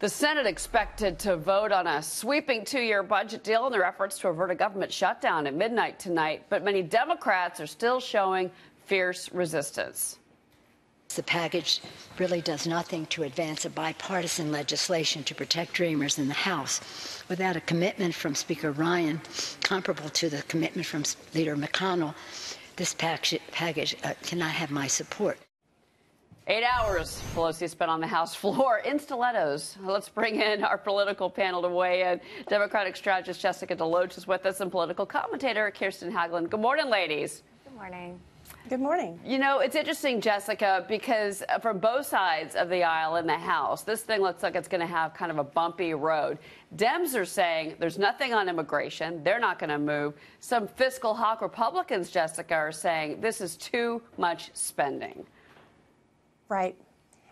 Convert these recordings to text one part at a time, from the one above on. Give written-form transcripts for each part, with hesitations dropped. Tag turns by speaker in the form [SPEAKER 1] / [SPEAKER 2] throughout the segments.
[SPEAKER 1] The Senate expected to vote on a sweeping two-year budget deal in their efforts to avert a government shutdown at midnight tonight, but many Democrats are still showing fierce resistance.
[SPEAKER 2] The package really does nothing to advance a bipartisan legislation to protect Dreamers in the House. Without a commitment from Speaker Ryan, comparable to the commitment from Leader McConnell, this package cannot have my support.
[SPEAKER 1] 8 hours Pelosi spent on the House floor in stilettos. Let's bring in our political panel to weigh in. Democratic strategist Jessica DeLoach is with us and political commentator Kirsten Haglund. Good morning, ladies.
[SPEAKER 3] Good morning.
[SPEAKER 4] Good morning.
[SPEAKER 1] You know, it's interesting, Jessica, because from both sides of the aisle in the House, this thing looks like it's going to have kind of a bumpy road. Dems are saying there's nothing on immigration. They're not going to move. Some fiscal hawk Republicans, Jessica, are saying this is too much spending.
[SPEAKER 4] Right.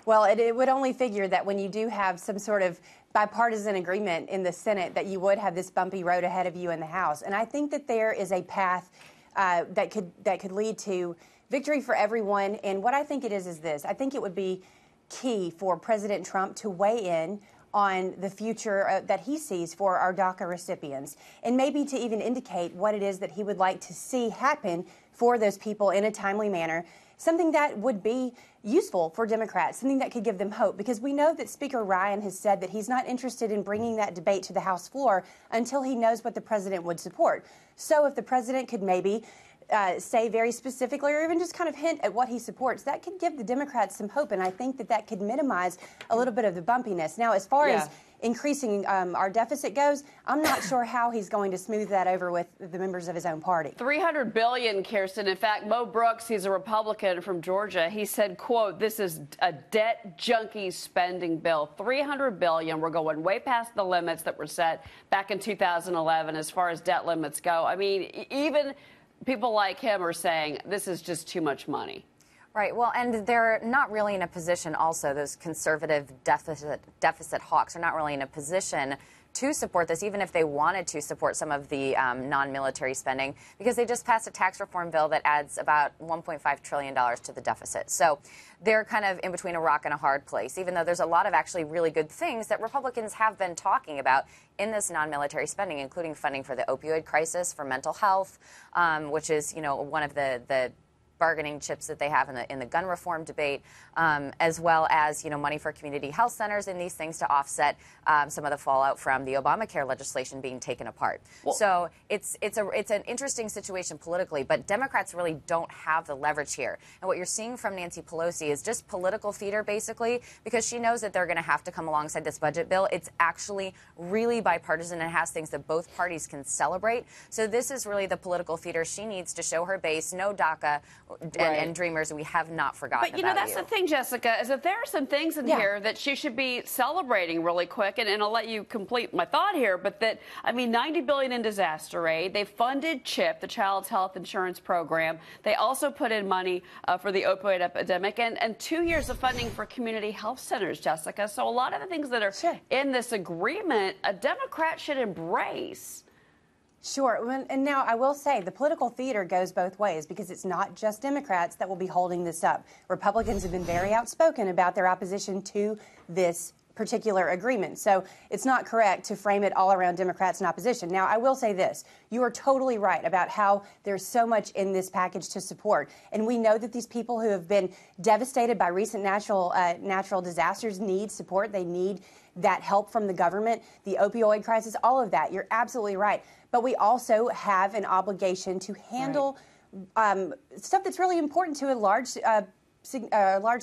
[SPEAKER 4] Well, it would only figure that when you do have some sort of bipartisan agreement in the Senate that you would have this bumpy road ahead of you in the House. And I think that there is a path that could lead to victory for everyone. And what I think it is this. I think it would be key for President Trump to weigh in on the future that he sees for our DACA recipients, and maybe to even indicate what it is that he would like to see happen for those people in a timely manner, something that would be useful for Democrats, something that could give them hope, because we know that Speaker Ryan has said that he's not interested in bringing that debate to the House floor until he knows what the president would support. So if the president could maybe say very specifically or even just kind of hint at what he supports, that could give the Democrats some hope, and I think that that could minimize a little bit of the bumpiness. Now, as far as increasing our deficit goes, I'm not sure how he's going to smooth that over with the members of his own party.
[SPEAKER 1] $300 billion, Kirsten. In fact, Mo Brooks, he's a Republican from Georgia. He said, quote, this is a debt junkie spending bill. $300 billion. We're going way past the limits that were set back in 2011 as far as debt limits go. I mean, even people like him are saying this is just too much money.
[SPEAKER 3] Right. Well, and they're not really in a position also, those conservative deficit hawks are not really in a position to support this, even if they wanted to support some of the non-military spending, because they just passed a tax reform bill that adds about $1.5 trillion to the deficit. So they're kind of in between a rock and a hard place, even though there's a lot of actually really good things that Republicans have been talking about in this non-military spending, including funding for the opioid crisis, for mental health, which is, you know, one of the bargaining chips that they have in the gun reform debate, as well as, you know, money for community health centers and these things to offset some of the fallout from the Obamacare legislation being taken apart. Well, so it's an interesting situation politically, but Democrats really don't have the leverage here. And what you're seeing from Nancy Pelosi is just political theater, basically, because she knows that they're going to have to come alongside this budget bill. It's actually really bipartisan and has things that both parties can celebrate. So this is really the political theater she needs to show her base. No DACA. And Dreamers, we have not forgotten
[SPEAKER 1] about you. But, you know, that's the thing, Jessica, is that there are some things in here that she should be celebrating really quick, and I'll let you complete my thought here, but that, I mean, $90 billion in disaster aid. They funded CHIP, the Child's Health Insurance Program. They also put in money for the opioid epidemic, and 2 years of funding for community health centers, Jessica. So a lot of the things that are in this agreement, a Democrat should embrace.
[SPEAKER 4] Sure. And now I will say the political theater goes both ways, because it's not just Democrats that will be holding this up. Republicans have been very outspoken about their opposition to this particular agreement. So it's not correct to frame it all around Democrats in opposition. Now, I will say this. You are totally right about how there's so much in this package to support. And we know that these people who have been devastated by recent natural disasters need support. They need that help from the government, the opioid crisis, all of that. You're absolutely right. But we also have an obligation to handle stuff that's really important to a large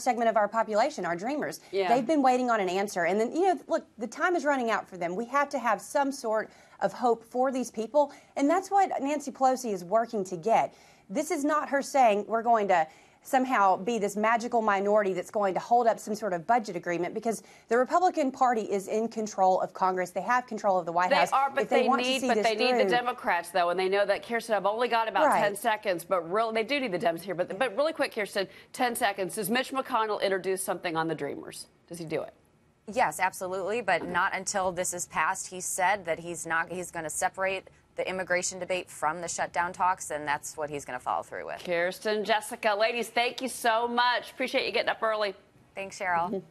[SPEAKER 4] segment of our population, our Dreamers. They've been waiting on an answer. And then, you know, look, the time is running out for them. We have to have some sort of hope for these people. And that's what Nancy Pelosi is working to get. This is not her saying we're going to somehow be this magical minority that's going to hold up some sort of budget agreement, because the Republican Party is in control of Congress. They have control of the White House.
[SPEAKER 1] They are, but they need the Democrats, though, and they know that. Kirsten, I've only got about 10 seconds, but really, they do need the Dems here. But really quick, Kirsten, 10 seconds. Does Mitch McConnell introduce something on the Dreamers? Does he do it?
[SPEAKER 3] Yes, absolutely, but not until this is passed. He said that he's going to separate the immigration debate from the shutdown talks, and that's what he's going to follow through with.
[SPEAKER 1] Kirsten, Jessica, ladies, thank you so much. Appreciate you getting up early.
[SPEAKER 3] Thanks, Cheryl.